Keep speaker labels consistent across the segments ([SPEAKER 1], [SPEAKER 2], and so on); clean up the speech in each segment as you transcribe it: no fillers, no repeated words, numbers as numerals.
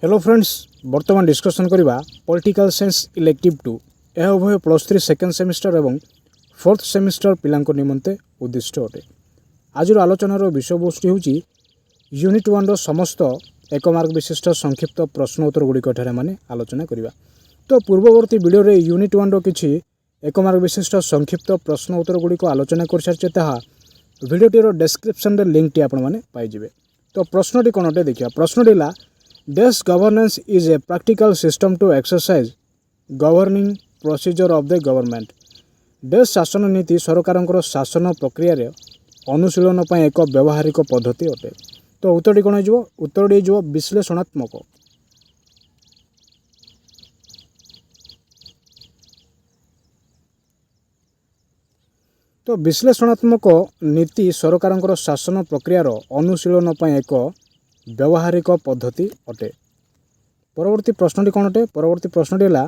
[SPEAKER 1] Hello friends बर्तमान discussion करवा political science elective 2 यह उभय +3 सेकेंड सेमिस्टर और 4th सेमिस्टर पिलांको निमंते उद्दिष्ट अटे। आज आलोचनार विषयवस्तु होची यूनिट 1 रो समस्त एक मार्क विशिष्ट संक्षिप्त प्रश्न उत्तर गुड़िक माने आलोचना करवा। तो पूर्ववर्ती वीडियो रे यूनिट 1 रो किछि एक मार्क विशिष्ट संक्षिप्त प्रश्न उत्तर गुड़िक आलोचना कर सारिछे। ताहा वीडियोटीर डिस्क्रिप्शन रे लिंक टी आपण माने पाई जिवे। तो प्रश्नटी कोन अटे देखिया। प्रश्नटी ला Desk governance is a practical system to exercise governing procedure of the government. देश शासन नीति सरकार शासन प्रक्रिया रे अनुशीलन पर एक व्यवहारिक पद्धति अटे। तो उत्तरटी कौन हो? उत्तरटी हो विश्लेषणात्मक। तो विश्लेषणात्मक नीति सरकार शासन प्रक्रिया अनुशीलन पर एक व्यवहारिक पद्धति अटे। परवर्ती प्रश्नटी कौन अटे? परवर्ती प्रश्नटी है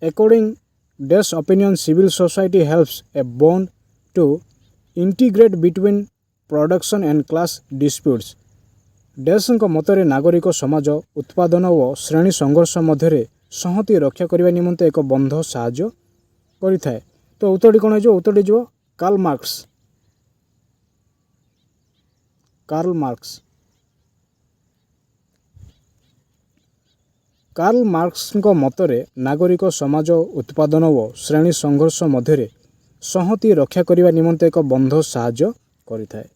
[SPEAKER 1] अकॉर्डिंग डेस opinion civil society helps a bond to integrate between production and class disputes. डेस मतरे नागरिक समाज उत्पादन और श्रेणी संघर्ष मध्य संहति रक्षा करने निमंते एक बंध साहाय्य करिथाए। तो उत्तरटी कौन हो? उत्तरटी हो Karl Marx. Karl Marx Karl Marx मतरे नागरिक समाज उत्पादन और श्रेणी संघर्ष मध्य संहति रक्षा करने निमंते एक बंध साहाय्य करिथाए।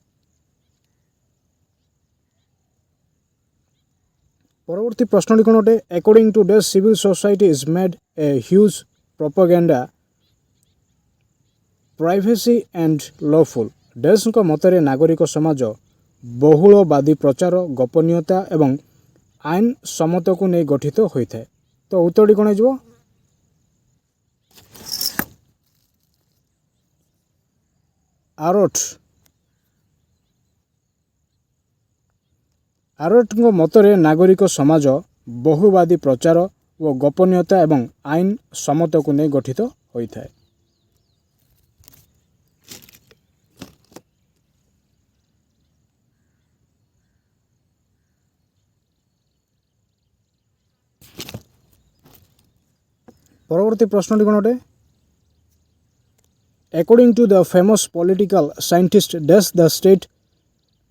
[SPEAKER 1] परवर्ती प्रश्नटी कोन अटे? अकॉर्डिंग टू डेस civil society is made a huge propaganda privacy and lawful. डेस मतरे नागरिक समाज बहुलवादी प्रचार गोपनीयता एवं आईन सम्मत को नहीं गठित होता है। तो उत्तरटी कौन हो? आरोट मतरे नागरिक समाज बहुवादी प्रचार और गोपनीयता एवं आईन सम्मत को नहीं गठित होता है। परवर्ती प्रश्नटी कौन अटे? According to the famous political scientist dash the state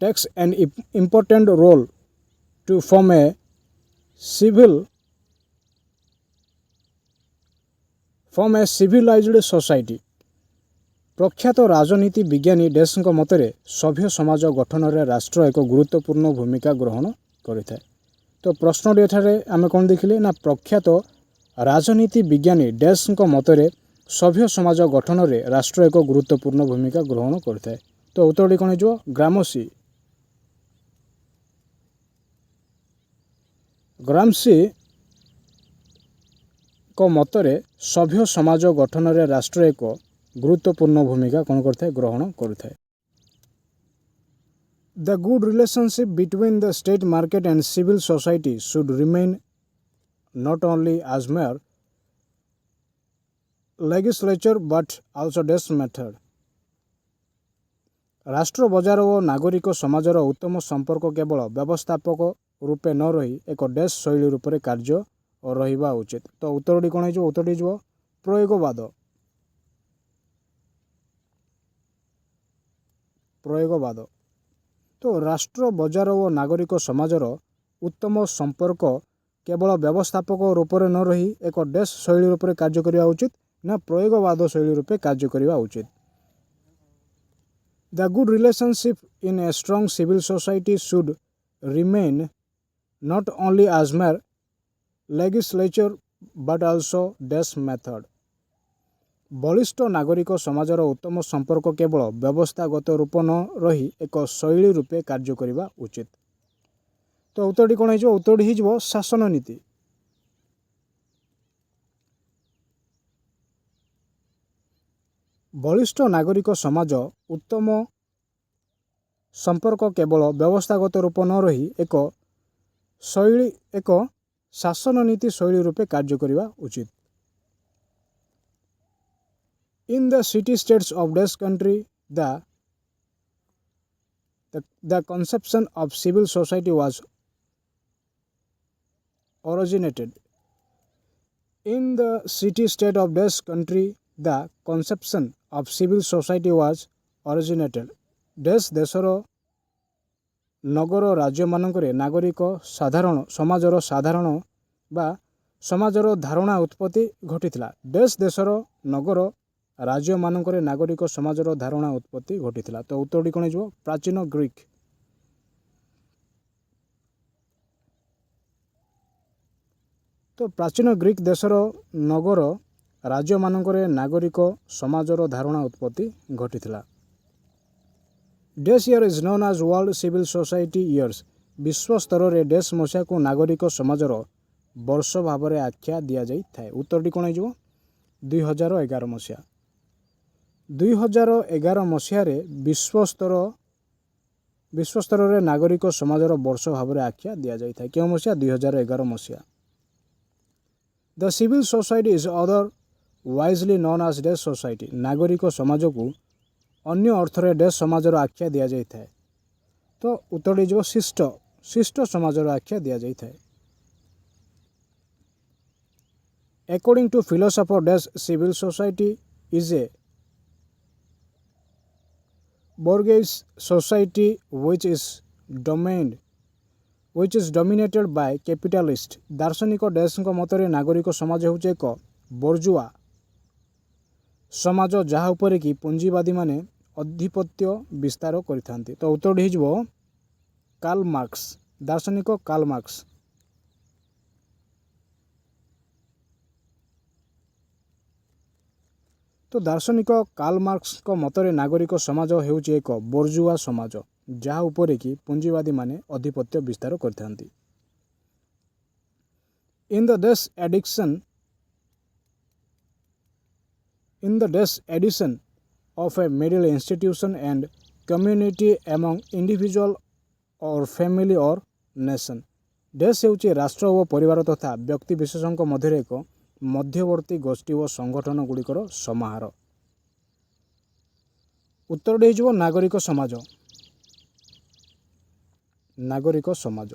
[SPEAKER 1] takes an important role to form a civilised society. प्रख्यात राजनीति विज्ञानी डैश मतरे सभ्य समाज गठन में राष्ट्र एक गुरुत्वपूर्ण भूमिका ग्रहण करिथाए। तो प्रश्नटी एठारे आमे कौन देखिले ना प्रख्यात राजनीति विज्ञानी डैश मतरे सभ्य समाज गठन में राष्ट्र एक गुरुत्वपूर्ण भूमिका ग्रहण करता है। तो उत्तरटी कौन हो? ग्रामसी। ग्रामसी को मतरे सभ्य समाज गठन में राष्ट्र एक गुरुत्वपूर्ण भूमिका कौन करता है? ग्रहण करता है। The good relationship between the state market and civil society should remain not only as mere legislature but also desk method। राष्ट्र बजार और नागरिक समाजर उत्तम संपर्क केवल व्यवस्थापक रूपे न रही एक डेस्क शैली रूप से कार्य और रहिबा उचित। तो उत्तरटी कौन हो? उत्तरटी हो प्रयोगवाद। प्रयोगवाद। तो राष्ट्र बजार और नागरिक समाजर उत्तम संपर्क केवल व्यवस्थापक रूप से न रही एक डेस्क शैली रूप से कार्य करने उचित ना प्रयोगवाद शैली रूप कार्य करने उचित। The good relationship in a strong civil society should remain not only as mere legislature but also desk method. बलिष्ठ नागरिक समाजर उत्तम संपर्क केवल व्यवस्थागत रूप न रही एक शैली रूपे कार्य करने उचित। तो उत्तरटी कौन हो? उत्तरटी हो शासन नीति। बलिष्ठ नागरिक समाज उत्तम संपर्क केवल व्यवस्थागत रूप न रही एक शासन नीति शैली रूपे कार्य करने उचित। In the city states of this country the conception of civil society was originated. In the city state of this country, the conception of civil society was originated. ଦେଶର ନଗର ରାଜ୍ୟମାନଙ୍କରେ ନାଗରିକ ସମାଜର ସାଧାରଣ ବା ସମାଜର ଧାରଣା ଉତ୍ପତ୍ତି ଘଟିଥିଲା। ଦେଶର ନଗର ରାଜ୍ୟମାନଙ୍କରେ ନାଗରିକ ସମାଜର ଧାରଣା ଉତ୍ପତ୍ତି ଘଟିଥିଲା। ତ ଉତ୍ତରଟି କ'ଣ ହେଇଯିବ? ପ୍ରାଚୀନ ଗ୍ରୀକ୍। ତ ପ୍ରାଚୀନ ଗ୍ରୀକ୍ ଦେଶର ନଗର ରାଜ୍ୟମାନଙ୍କରେ ନାଗରିକ ସମାଜର ଧାରଣା ଉତ୍ପତ୍ତି ଘଟିଥିଲା। This year is known as World Civil Society Years. ବିଶ୍ୱ ସ୍ତରରେ ଡେସ୍ ମସିହାକୁ ନାଗରିକ ସମାଜର ବର୍ଷ ଭାବରେ ଆଖ୍ୟା ଦିଆଯାଇଥାଏ। ଉତ୍ତରଟି କ'ଣ ହେଇଯିବ? 2011 ମସିହା। 2011 ମସିହାରେ ବିଶ୍ୱ ସ୍ତରରେ ନାଗରିକ ସମାଜର ବର୍ଷ ଭାବରେ ଆଖ୍ୟା ଦିଆଯାଇଥାଏ। କେଉଁ ମସିହା? 2011 ମସିହା। The civil society is otherwisely known as deaf society. ନାଗରିକ ସମାଜକୁ ଅନ୍ୟ ଅର୍ଥରେ ଡେସ୍ ସମାଜର ଆଖ୍ୟା ଦିଆଯାଇଥାଏ। ତ ଉତ୍ତରଟି ଯିବ ଶିଷ୍ଟ ସମାଜର ଆଖ୍ୟା ଦିଆଯାଇଥାଏ। According to philosopher Des, civil society is a bourgeois society which is dominated by capitalists. ଦାର୍ଶନିକ ଡେସ୍ଙ୍କ ମତରେ ନାଗରିକ ସମାଜ ହେଉଛି ଏକ ବୋର୍ଜୁଆ ସମାଜ ଯାହା ଉପରେ କି ପୁଞ୍ଜିବାଦୀମାନେ ଅଧିପତ୍ୟ ବିସ୍ତାର କରିଥାନ୍ତି। ତ ଉତ୍ତରଟି ହେଇଯିବ କାର୍ଲ ମାର୍କ୍ସ। ଦାର୍ଶନିକ କାର୍ଲ ମାର୍କ୍ସ। ତ ଦାର୍ଶନିକ କାର୍ଲ ମାର୍କ୍ସଙ୍କ ମତରେ ନାଗରିକ ସମାଜ ହେଉଛି ଏକ ବୋର୍ଜୁଆ ସମାଜ ଯାହା ଉପରେ କି ପୁଞ୍ଜିବାଦୀମାନେ ଅଧିପତ୍ୟ ବିସ୍ତାର କରିଥାନ୍ତି। In the Des edition of a middle institution and community among individual or family or nation. ଡେସ୍ ହେଉଛି ରାଷ୍ଟ୍ର ଓ ପରିବାର ତଥା ବ୍ୟକ୍ତି ବିଶେଷଙ୍କ ମଧ୍ୟରେ ଏକ ମଧ୍ୟବର୍ତ୍ତୀ ଗୋଷ୍ଠୀ ଓ ସଂଗଠନ ଗୁଡ଼ିକର ସମାହାର। ଉତ୍ତରଟି ହେଇଯିବ ନାଗରିକ ସମାଜ। ନାଗରିକ ସମାଜ।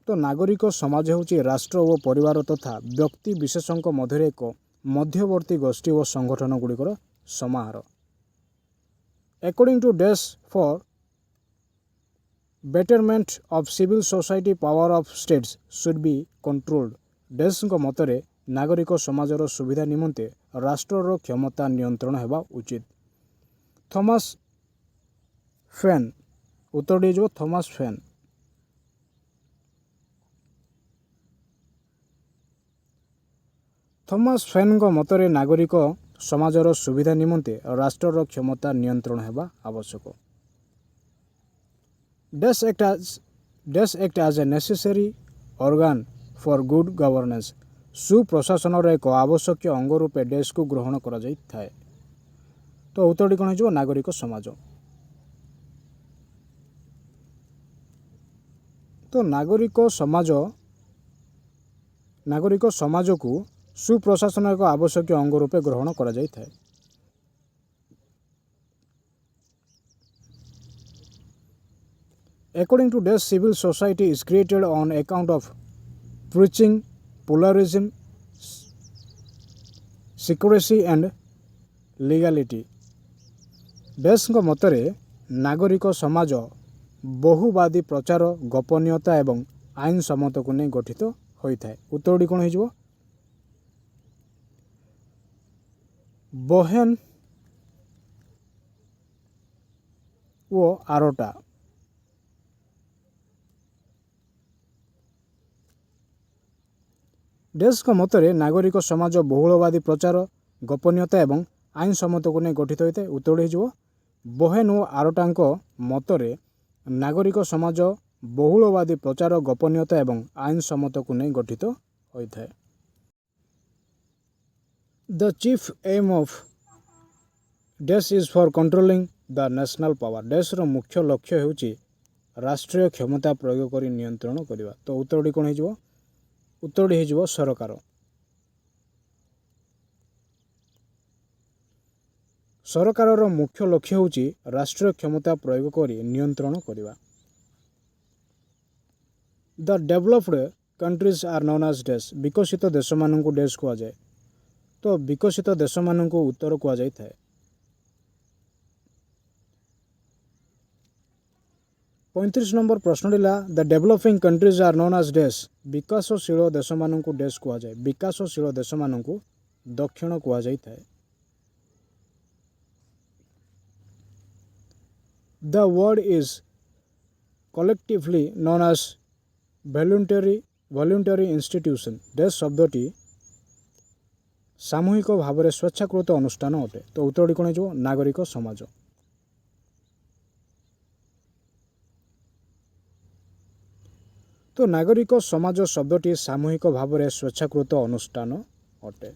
[SPEAKER 1] ତ ନାଗରିକ ସମାଜ ହେଉଛି ରାଷ୍ଟ୍ର ଓ ପରିବାର ତଥା ବ୍ୟକ୍ତି ବିଶେଷଙ୍କ ମଧ୍ୟରେ ଏକ ମଧ୍ୟବର୍ତ୍ତୀ ଗୋଷ୍ଠୀ ଓ ସଂଗଠନ ଗୁଡ଼ିକର ସମାହାର। According to Des, for betterment of civil society, power of states should be controlled. ଡେସ୍ଙ୍କ ମତରେ ନାଗରିକ ସମାଜର ସୁବିଧା ନିମନ୍ତେ ରାଷ୍ଟ୍ରର କ୍ଷମତା ନିୟନ୍ତ୍ରଣ ହେବା ଉଚିତ। ଥମାସ ଫେନ୍। ଉତ୍ତରଟି ହେଇଯିବ ଥମାସ ଫେନ୍। ଥମାସ ଫେନ୍ଙ୍କ ମତରେ ନାଗରିକ ସମାଜର ସୁବିଧା ନିମନ୍ତେ ରାଷ୍ଟ୍ରର କ୍ଷମତା ନିୟନ୍ତ୍ରଣ ହେବା ଆବଶ୍ୟକ। Des act as a necessary organ for good governance. ସୁପ୍ରଶାସନର ଏକ ଆବଶ୍ୟକୀୟ ଅଙ୍ଗ ରୂପେ ଡେସ୍କୁ ଗ୍ରହଣ କରାଯାଇଥାଏ। ତ ଉତ୍ତରଟି କ'ଣ ହେଇଯିବ? ନାଗରିକ ସମାଜ। ତ ନାଗରିକ ସମାଜକୁ ସୁପ୍ରଶାସନ ଏକ ଆବଶ୍ୟକୀୟ ଅଙ୍ଗ ରୂପେ ଗ୍ରହଣ କରାଯାଇଥାଏ। According to Des, civil society is created on account of preaching pluralism, secrecy and legality. ଡେସ୍ଙ୍କ ମତରେ ନାଗରିକ ସମାଜ ବହୁବାଦୀ ପ୍ରଚାର, ଗୋପନୀୟତା ଏବଂ ଆଇନ ସମ୍ମତକୁ ନେଇ ଗଠିତ ହୋଇଥାଏ। ଉତ୍ତରଟି କ'ଣ ହେଇଯିବ? ବୋହେନ୍ ଓ ଆରୋଟା। ଡେସ୍ଙ୍କ ମତରେ ନାଗରିକ ସମାଜ ବହୁଳବାଦୀ ପ୍ରଚାର, ଗୋପନୀୟତା ଏବଂ ଆଇନ ସମ୍ମତକୁ ନେଇ ଗଠିତ ହୋଇଥାଏ। ଉତ୍ତରଟି ହେଇଯିବ ବୋହେନ୍ ଓ ଆରୋଟାଙ୍କ ମତରେ ନାଗରିକ ସମାଜ ବହୁଳବାଦୀ ପ୍ରଚାର, ଗୋପନୀୟତା ଏବଂ ଆଇନ ସମ୍ମତକୁ ନେଇ ଗଠିତ ହୋଇଥାଏ। The chief aim of Des is for controlling the national power. ଡେସ୍ର ମୁଖ୍ୟ ଲକ୍ଷ୍ୟ ହେଉଛି ରାଷ୍ଟ୍ରୀୟ କ୍ଷମତା ପ୍ରୟୋଗ କରି ନିୟନ୍ତ୍ରଣ କରିବା। ତ ଉତ୍ତରଟି କ'ଣ ହେଇଯିବ? ଉତ୍ତରଟି ହେଇଯିବ ସରକାର। ସରକାରର ମୁଖ୍ୟ ଲକ୍ଷ୍ୟ ହେଉଛି ରାଷ୍ଟ୍ରୀୟ କ୍ଷମତା ପ୍ରୟୋଗ କରି ନିୟନ୍ତ୍ରଣ କରିବା। The developed countries are known as dash विकसित देश मानू डैश कहुए तो विकसित देश मानू उत्तर कहुए। 35 नंबर प्रश्न the developing countries are known as dash विकासशील देश मानू डैश कहुए विकासशील देश मानू दक्षिण कहुए। The word is collectively known as voluntary institution dash शब्दटी सामूहिक भाव में स्वेच्छाकृत अनुष्ठान अटे तो उत्तर कौन हो नागरिक समाज। तो नागरिक समाज शब्दटी सामूहिक भाव में स्वेच्छाकृत अनुष्ठान अटे।